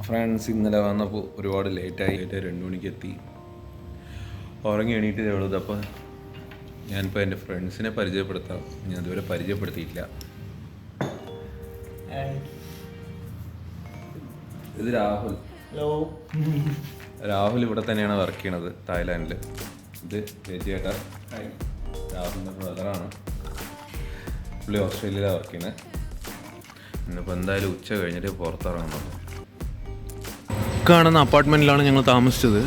Friends ഇന്നലെ വന്നപ്പോൾ ഒരുപാട് ലേറ്റായി 2 മണിക്ക് എത്തി. ഉറങ്ങി എണീറ്റ് ഉള്ളത്. അപ്പോൾ ഞാനിപ്പോൾ എൻ്റെ ഫ്രണ്ട്സിനെ പരിചയപ്പെടുത്താം. ഞാൻ ഇതുവരെ പരിചയപ്പെടുത്തിയിട്ടില്ല. ഇത് രാഹുൽ. രാഹുൽ ഇവിടെ തന്നെയാണ് വർക്ക് ചെയ്യണത്, തായ്ലാൻഡിൽ. ഇത് ചേട്ടാ, രാഹുലിൻ്റെ ബ്രദറാണ്. പുള്ളി ഓസ്ട്രേലിയയിലാണ് വർക്ക് ചെയ്യുന്നത്. ഇന്നിപ്പോൾ എന്തായാലും ഉച്ച കഴിഞ്ഞിട്ട് പുറത്തിറങ്ങുന്നത്. കാണുന്ന അപ്പാർട്ട്മെൻറ്റിലാണ് ഞങ്ങൾ താമസിച്ചത്.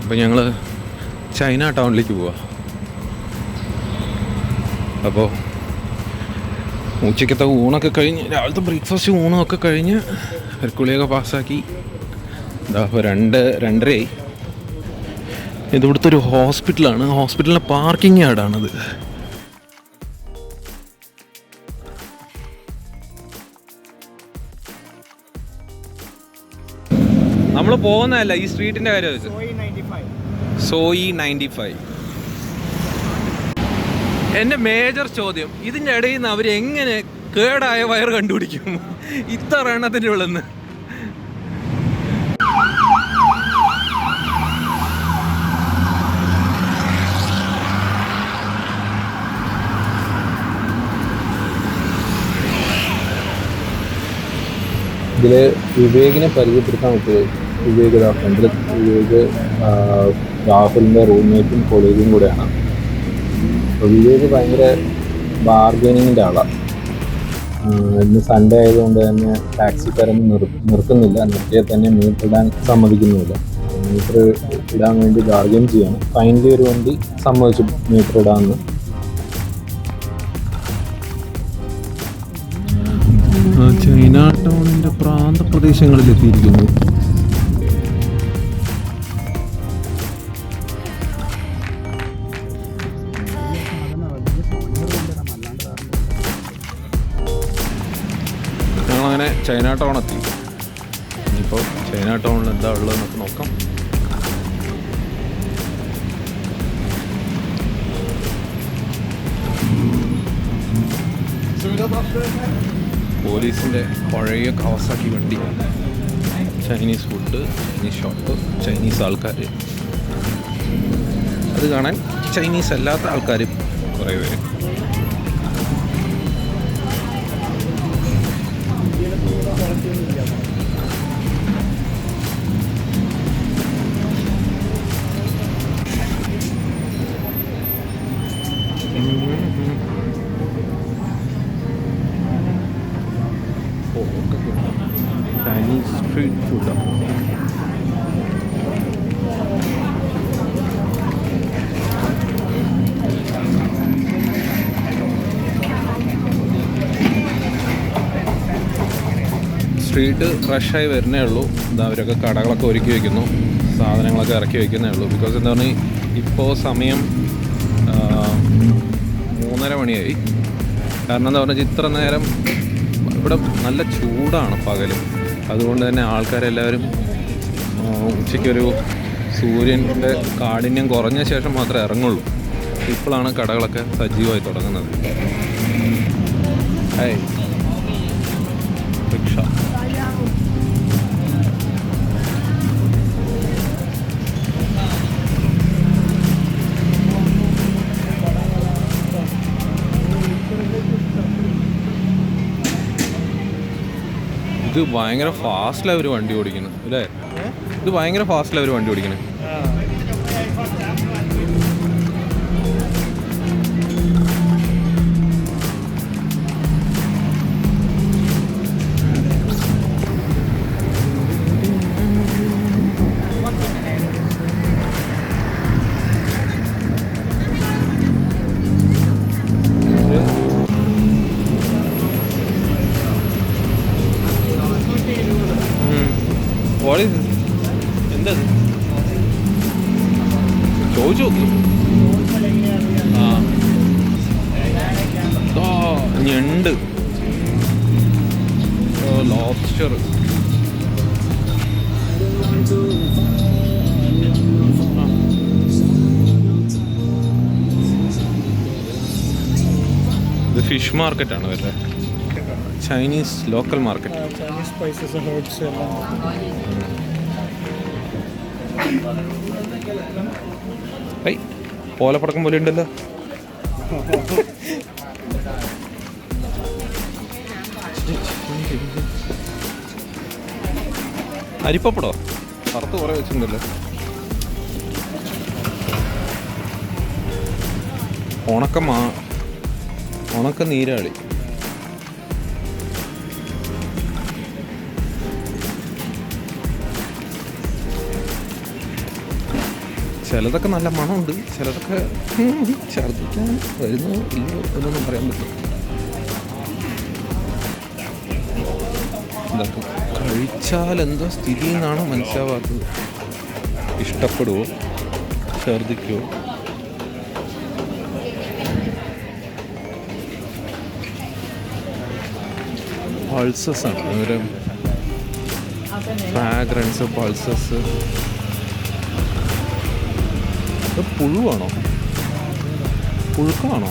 അപ്പോൾ ഞങ്ങൾ ചൈന ടൗണിലേക്ക് പോവാം. അപ്പോൾ ഉച്ചയ്ക്കത്തെ ഊണൊക്കെ കഴിഞ്ഞ്, രാവിലത്തെ ബ്രേക്ക്ഫാസ്റ്റ് ഊണൊക്കെ കഴിഞ്ഞ് കുളിയൊക്കെ പാസ്സാക്കി. എന്താ ഇപ്പോൾ 2:30. ഇതിവിടുത്തെ ഒരു ഹോസ്പിറ്റലാണ്. ഹോസ്പിറ്റലിൻ്റെ പാർക്കിംഗ് യാർഡാണിത്. നമ്മൾ പോകുന്നതല്ല, ഈ സ്ട്രീറ്റിൻ്റെ കാര്യം വെച്ച്. സോയി 95. എൻ്റെ മേജർ ചോദ്യം, ഇതിൻ്റെ ഇടയിൽ നിന്ന് അവരെങ്ങനെ കേടായ വയർ കണ്ടുപിടിക്കും ഇത്ര എണ്ണത്തിൻ്റെ ഉള്ളെന്ന്? ഇതിൽ വിവേകിനെ പരിചയപ്പെടുത്താൻ പറ്റുമോ? വിവേക് ഫ്രണ്ടിൽ വിവേക് രാഹുലിൻ്റെ റൂംമേറ്റും കൊളീഗും കൂടെയാണ്. അപ്പോൾ വിവേക് ഭയങ്കര ബാർഗനിങ്ങിൻ്റെ ആളാണ്. ഇന്ന് സൺഡേ ആയതുകൊണ്ട് തന്നെ ടാക്സിക്കാരൊന്നും നിർത്തുന്നില്ല. നിർത്തിയാൽ തന്നെ മീറ്റർ ഇടാൻ സമ്മതിക്കുന്നുമില്ല. മീറ്റർ ഇടാൻ വേണ്ടി ബാർഗൻ ചെയ്യാണ്. ഫൈനലി ഒരു വണ്ടി സമ്മതിച്ചു മീറ്റർ ഇടാമെന്ന്. ചൈന ടൗണിൻ്റെ പ്രാന്തപ്രദേശങ്ങളിലെത്തിയിരിക്കുന്നു. ഞങ്ങളങ്ങനെ ചൈന ടൗൺ എത്തി. ഇനിയിപ്പോൾ ചൈന ടൗണിൽ എന്താ ഉള്ളതെന്നൊക്കെ നോക്കാം. പോലീസിൻ്റെ പഴയ കവാസാക്കി വണ്ടി, Chinese food, Chinese shop, Chinese ആൾക്കാർ. അത് കാണാൻ ചൈനീസ് അല്ലാത്ത ആൾക്കാരും കുറേ പേര്. ചൈനീസ് സ്ട്രീറ്റ് ഫുഡാണ്. സ്ട്രീറ്റ് ഫ്രഷായി വരുന്നേ ഉള്ളൂ. എന്താ അവരൊക്കെ കടകളൊക്കെ ഒരുക്കി വയ്ക്കുന്നു, സാധനങ്ങളൊക്കെ ഇറക്കി വയ്ക്കുന്നേ ഉള്ളൂ. ബിക്കോസ് എന്താ പറഞ്ഞാൽ ഇപ്പോൾ സമയം 3:30 മണിയായി. കാരണം എന്താ പറഞ്ഞാൽ ഇത്ര നേരം ഇവിടെ നല്ല ചൂടാണ് പകലും. അതുകൊണ്ട് തന്നെ ആൾക്കാരെല്ലാവരും ഉച്ചയ്ക്കൊരു സൂര്യൻ്റെ കാഠിന്യം കുറഞ്ഞ ശേഷം മാത്രമേ ഇറങ്ങുള്ളൂ. ഇപ്പോഴാണ് കടകളൊക്കെ സജീവമായി തുടങ്ങുന്നത്. റിക്ഷ. ഇത് ഭയങ്കര ഫാസ്റ്റിലാണ് അവർ വണ്ടി ഓടിക്കുന്നത് അല്ലേ? ഇത് ഭയങ്കര ഫാസ്റ്റിലാണ് അവർ വണ്ടി ഓടിക്കുന്നത്. എന്താ ചോദിച്ചു നോക്ക്. ഞണ്ട്, ലോബ്സ്റ്റർ. ഇത് ഫിഷ് മാർക്കറ്റാണ് വരുന്നത്. Chinese local market. Chinese spices, herbs എല്ലാം. ഐ ഓലപ്പടക്കം പോലെ ഉണ്ടല്ലോ. അരിപ്പപ്പടോ വറുത്ത് കുറേ വെച്ചിട്ടുണ്ടല്ലോ. ഉണക്ക നീരാളി. ചിലതൊക്കെ നല്ല മണമുണ്ട്, ചിലതൊക്കെ ഛർദ്ദിക്കാൻ വരുന്നോ ഇല്ലയോ എന്നൊന്നും പറയാൻ പറ്റില്ല. ഇതൊക്കെ കഴിച്ചാൽ എന്തോ സ്ഥിതി എന്നാണ് മനസ്സിലാവാത്തത്. ഇഷ്ടപ്പെടുവോ, ഛർദ്ദിക്കുമോ? പൾസസ് ആണ് ഒരു ഫ്രാഗ്രൻസ്. പൾസസ് പുഴുവാണോ, പുഴുക്കാണോ?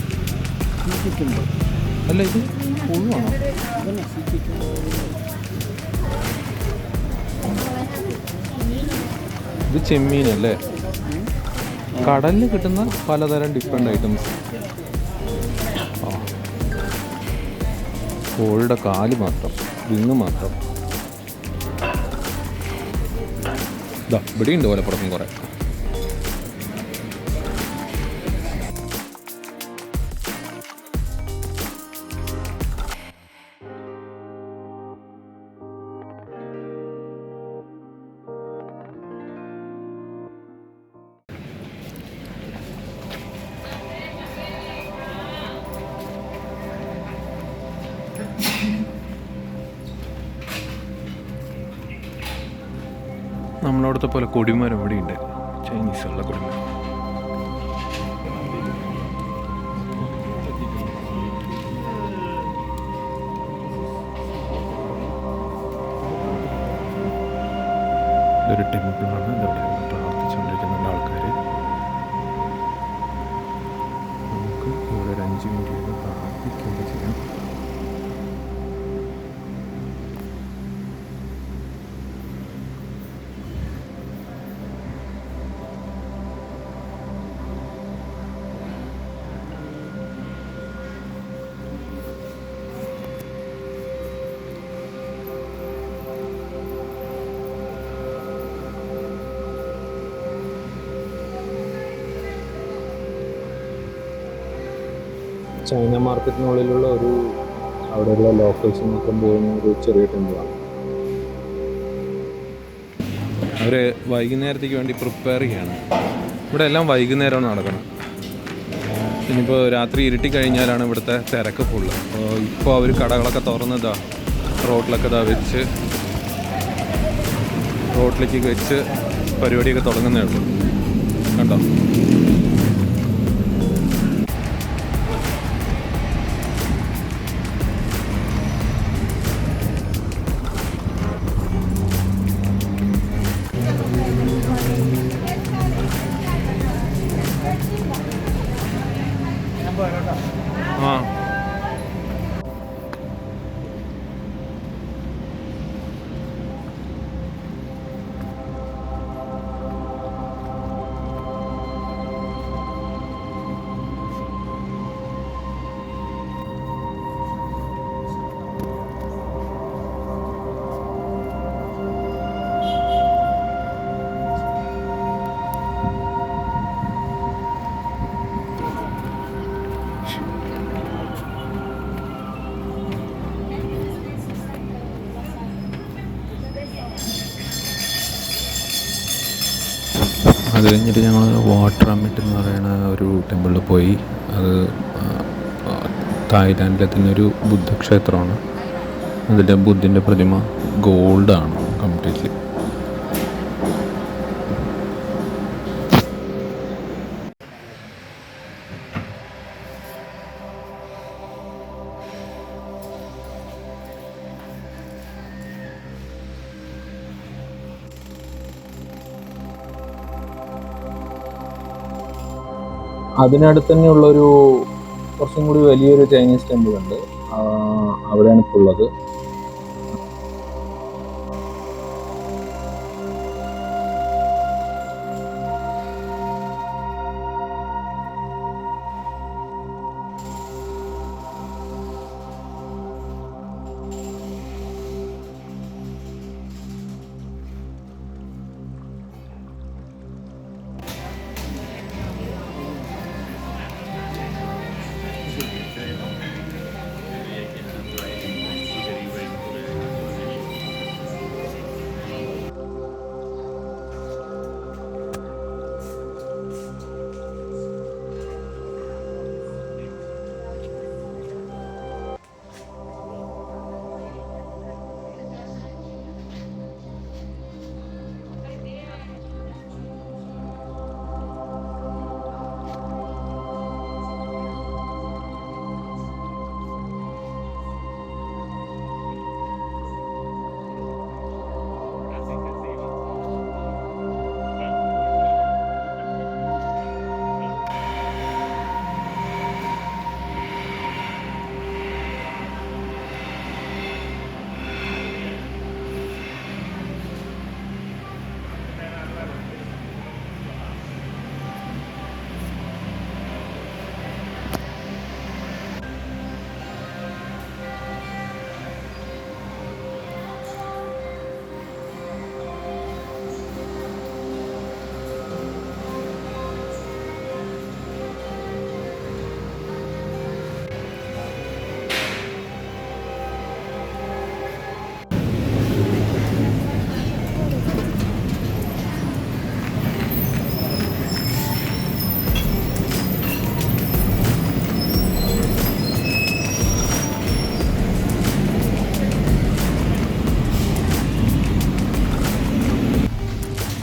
അല്ല ഇത് പുഴുവാണോ? ഇത് ചെമ്മീനല്ലേ? കടലിൽ കിട്ടുന്ന പലതരം ഡിഫറെൻ്റ് ഐറ്റംസ്. കോഴിയുടെ കാല് മാത്രം, വിങ്ങ് മാത്രം. ഇതാ ഇവിടെയുണ്ട് ഓലപ്പുറത്തും കുറേ. നമ്മളവിടുത്തെ പോലെ കൊടിമരം ഇവിടെയുണ്ട്, ചൈനീസുള്ള കൊടിമരം. ഇതൊരു ടെമ്പിളാണ്. ഇതവിടെ പ്രാർത്ഥിച്ചുകൊണ്ടിരിക്കുന്നുണ്ട് ആൾക്കാർ. നമുക്ക് ഇവിടെ ഒരു 5 മിനിറ്റ് പ്രാർത്ഥിക്കുകയൊക്കെ ചെയ്യാം. ചൈന മാർക്കറ്റിനുള്ളിലുള്ള ഒരു അവിടെയുള്ള ലോക്കൽസ് മാത്രം പോകുന്ന ഒരു ചെറിയ ടെമ്പിളാണ്. അവർ വൈകുന്നേരത്തേക്ക് വേണ്ടി പ്രിപ്പയർ ചെയ്യാണ്. ഇവിടെ എല്ലാം വൈകുന്നേരമാണ് നടക്കണം. ഇനിയിപ്പോൾ രാത്രി ഇരുട്ടി കഴിഞ്ഞാലാണ് ഇവിടുത്തെ തിരക്ക് ഫുള്ള്. അപ്പോൾ ഇപ്പോൾ അവർ കടകളൊക്കെ തുറന്നതാ, റോഡിലൊക്കെ വെച്ച് റോഡിലേക്ക് വെച്ച് പരിപാടിയൊക്കെ തുടങ്ങുന്നേ ഉള്ളൂ. കണ്ടോ? ആ അത് കഴിഞ്ഞിട്ട് ഞങ്ങൾ വാട്ടർ അമിറ്റ് എന്ന് പറയുന്ന ഒരു ടെമ്പിളിൽ പോയി. അത് തായ്ലാൻഡിലെ തന്നെ ഒരു ബുദ്ധക്ഷേത്രമാണ്. അതിൻ്റെ ബുദ്ധൻ്റെ പ്രതിമ ഗോൾഡാണ് കംപ്ലീറ്റ്ലി. അതിനടുത്ത് തന്നെയുള്ളൊരു കുറച്ചും കൂടി വലിയൊരു ചൈനീസ് ടെമ്പിൾ ഉണ്ട്. അവിടെയാണ് ഇപ്പോൾ ഉള്ളത്.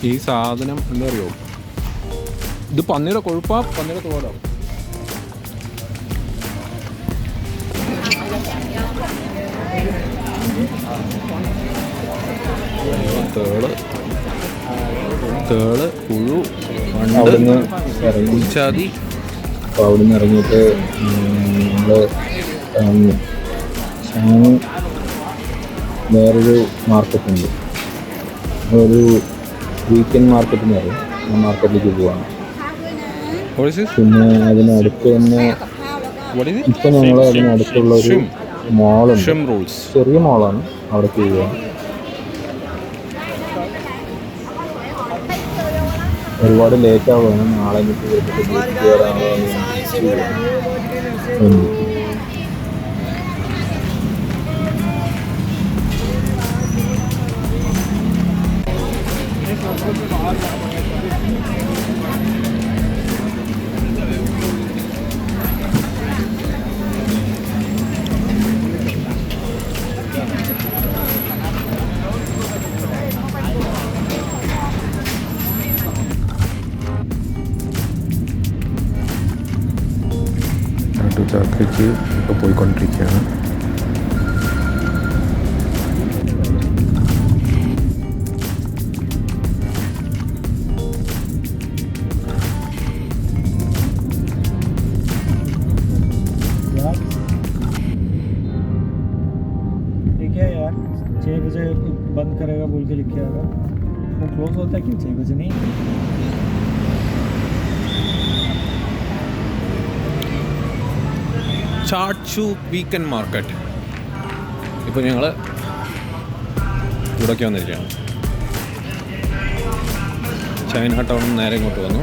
ഈ സാധനം എന്താ അറിയോ, ഇത് പന്നിയുടെ കൊഴുപ്പാ പന്നിയുടെ തോടോ? തേള് പുഴു അവിടുന്ന് ഇറങ്ങി. അപ്പോൾ അവിടുന്ന് ഇറങ്ങിയിട്ട് നമ്മൾ വേറൊരു മാർക്കറ്റുണ്ട്, ഒരു വീക്കെൻഡ് മാർക്കറ്റ് എന്ന് പറയും. ആ മാർക്കറ്റിലേക്ക് പോവാണ്. പിന്നെ അതിനടുത്ത് തന്നെ ഇപ്പം ഞങ്ങൾ അതിനടുത്തുള്ള ഒരു മോളുണ്ട്, ചെറിയ മോളാണ്, അവിടേക്ക് പോവുകയാണ്. ഒരുപാട് ലേറ്റ് ആവുകയാണ്. നാളെ എനിക്ക് ചാക്കയ്ക്ക് ഇപ്പോൾ പോയിക്കൊണ്ടിരിക്കുകയാണ്. यार 6 बजे बंद करेगा बोल के लिखे आएगा, वो क्लोज होता है क्यों 6 बजे नहीं? ചാച്ചു വീക്കെൻഡ് മാർക്കറ്റ്. ഇപ്പോൾ ഞങ്ങൾ ഇവിടേക്ക് വന്നിരിക്കുകയാണ്. ചൈന ടൗണിൽ നിന്ന് നേരെ ഇങ്ങോട്ട് വന്നു.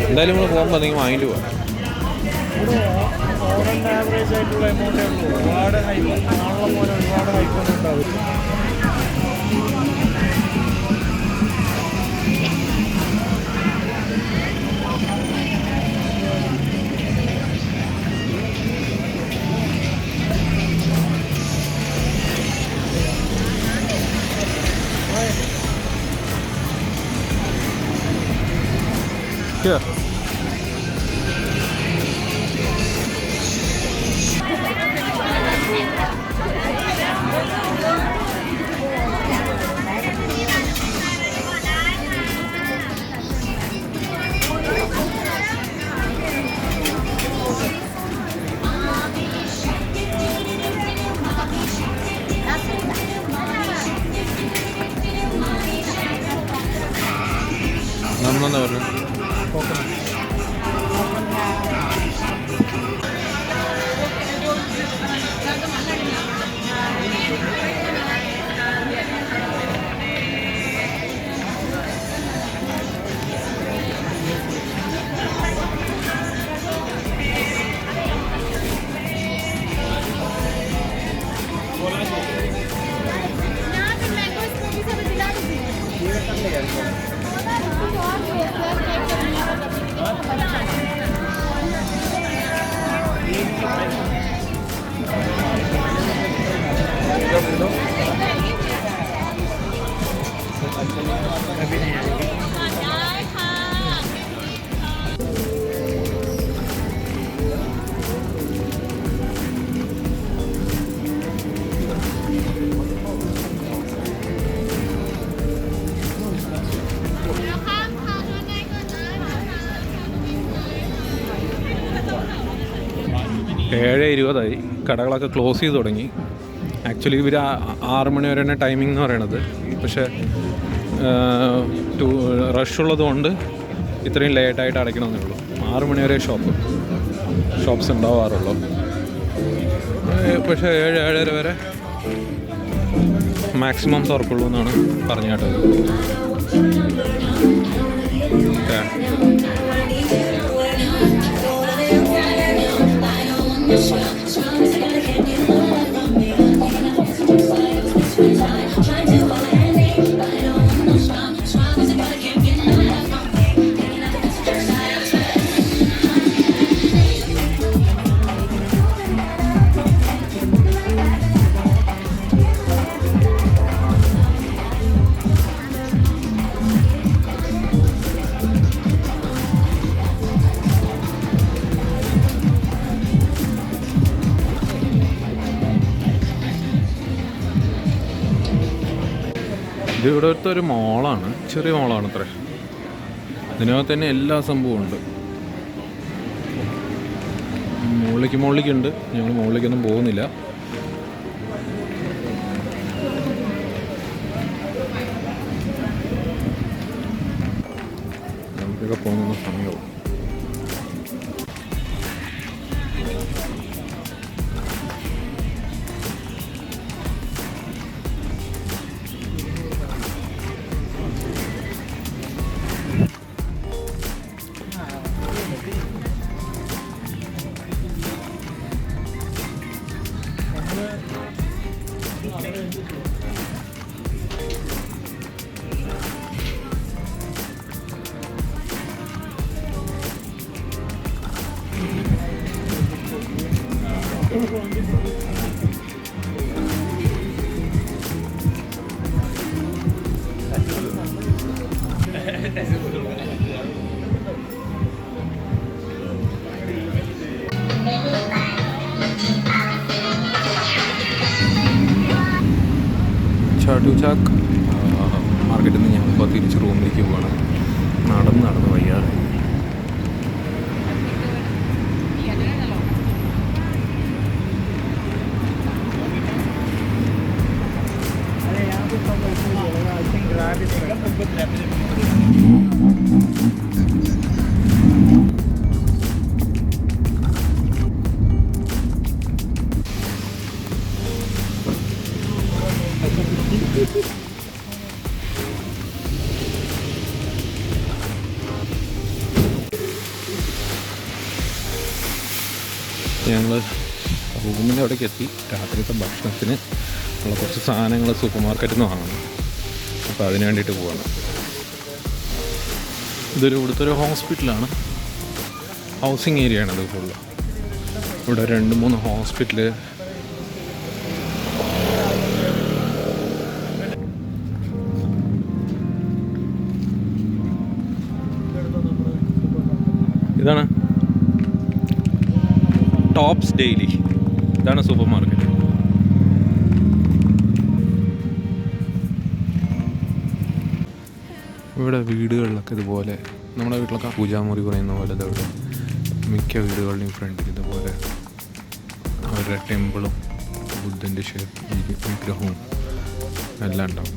എന്തായാലും നമ്മൾ പോകുമ്പോൾ നിങ്ങൾ വാങ്ങിയിട്ട് പോകാം. ആവറേജ് ആയിട്ടുള്ള എമൗണ്ടേ ഉള്ളൂ. ഒരുപാട് ഹൈപ്പ് ആണല്ലോ പോലെ ഒരുപാട് ഹൈപ്പൊന്നും ഉണ്ടാവില്ല. Here. 7:20 കടകളൊക്കെ ക്ലോസ് ചെയ്ത് തുടങ്ങി. ആക്ച്വലി ഇവർ 6 മണി വരെയാണ് ടൈമിംഗ് എന്ന് പറയണത്. പക്ഷേ റഷ് ഉള്ളതുകൊണ്ട് ഇത്രയും ലേറ്റായിട്ട് അടയ്ക്കണമെന്നേ ഉള്ളൂ. 6 മണി വരെ ഷോപ്സ് ഉണ്ടാവാറുള്ളൂ. പക്ഷേ 7-7:30 വരെ മാക്സിമം തുറക്കുള്ളൂ എന്നാണ് പറഞ്ഞു കേട്ടത്. ഇത് ഇവിടുത്തെ ഒരു മോളാണ്, ചെറിയ മോളാണ് അത്ര. ഇതിനകത്ത് തന്നെ എല്ലാ സംഭവവും ഉണ്ട്. മുകളിലേക്കുണ്ട്. ഞങ്ങൾ മുകളിലേക്കൊന്നും പോകുന്നില്ല. നമുക്കൊക്കെ പോകുന്ന സമയവും ചാട്ടുചാക്ക് മാർക്കറ്റിൽ നിന്ന് ഞങ്ങളിപ്പോൾ തിരിച്ച് റൂമിലേക്ക് പോകണം. നടന്ന് വയ്യാതെ. ഞങ്ങൾ റൂമിൻ്റെ അവിടേക്ക് എത്തി. രാത്രിത്തെ ഭക്ഷണത്തിന് ഉള്ള കുറച്ച് സാധനങ്ങൾ സൂപ്പർ മാർക്കറ്റിൽ നിന്ന് വാങ്ങണം. അപ്പോൾ അതിന് വേണ്ടിയിട്ട് പോവാണ്. ഇവിടുത്തെ ഒരു ഹോസ്പിറ്റലാണ്, ഹൗസിങ് ഏരിയ ആണത് ഫുള്ള്. ഇവിടെ 2-3 ഹോസ്പിറ്റൽ. ഇതാണ് ടോപ്സ് ഡെയിലി. ഇതാണ് സൂപ്പർ മാർക്കറ്റ്. ഇവിടെ വീടുകളിലൊക്കെ ഇതുപോലെ, നമ്മുടെ വീട്ടിലൊക്കെ പൂജാമുറി പറയുന്ന പോലെ ഇതവിടെ മിക്ക വീടുകളുടെയും ഫ്രണ്ടിൽ ഇതുപോലെ അവരുടെ ടെമ്പിളും ബുദ്ധൻ്റെ വിഗ്രഹവും എല്ലാം ഉണ്ടാവും.